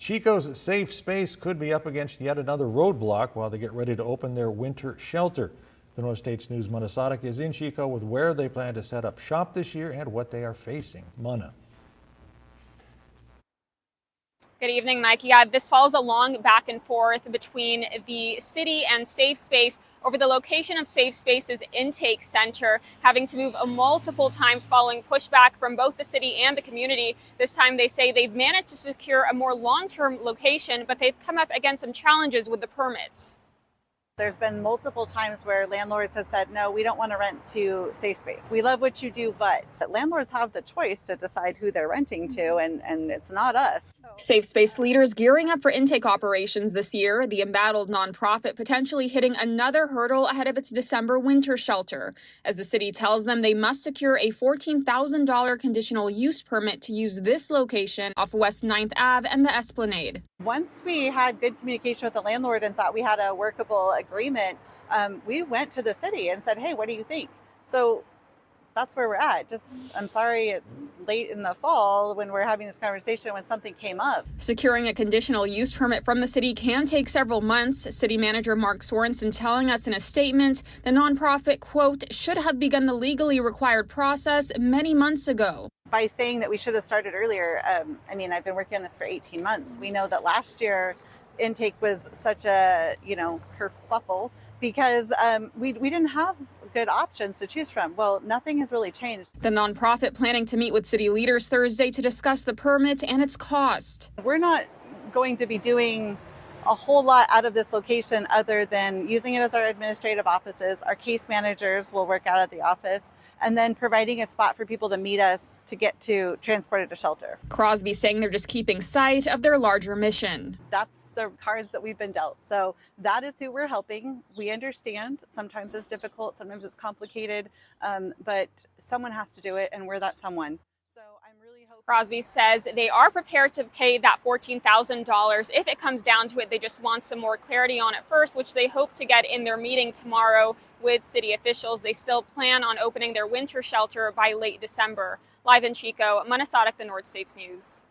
Chico's safe space could be up against yet another roadblock while they get ready to open their winter shelter. The Northstate's News Monosotic is in Chico with where they plan to set up shop this year and what they are facing. Mana. Good evening, Mike. Yeah, this follows a long back and forth between the city and Safe Space over the location of Safe Space's intake center, having to move multiple times following pushback from both the city and the community. This time they say they've managed to secure a more long-term location, but they've come up against some challenges with the permits. There's been multiple times where landlords have said, no, we don't want to rent to Safe Space. We love what you do, but landlords have the choice to decide who they're renting to, and it's not us. Safe Space leaders gearing up for intake operations this year, the embattled nonprofit potentially hitting another hurdle ahead of its December winter shelter, as the city tells them they must secure a $14,000 conditional use permit to use this location off West 9th Ave and the Esplanade. Once we had good communication with the landlord and thought we had a workable agreement, we went to the city and said, hey, what do you think? So that's where we're at. I'm sorry it's late in the fall when we're having this conversation when something came up. Securing a conditional use permit from the city can take several months. City manager Mark Sorensen telling us in a statement the nonprofit, quote, should have begun the legally required process many months ago. By saying that we should have started earlier, I've been working on this for 18 months. We know that last year intake was such a, kerfuffle because we didn't have good options to choose from. Well, nothing has really changed. The nonprofit planning to meet with city leaders Thursday to discuss the permit and its cost. We're not going to be doing a whole lot out of this location other than using it as our administrative offices. Our case managers will work out at the office, and then providing a spot for people to meet us to get to transported to shelter. Crosby saying they're just keeping sight of their larger mission. That's the cards that we've been dealt. So that is who we're helping. We understand sometimes it's difficult, sometimes it's complicated, but someone has to do it, and we're that someone. So I'm really hoping. Crosby says they are prepared to pay that $14,000 if it comes down to it. They just want some more clarity on it first, which they hope to get in their meeting tomorrow with city officials. They still plan on opening their winter shelter by late December. Live in Chico, Monosotic, the Northstate's News.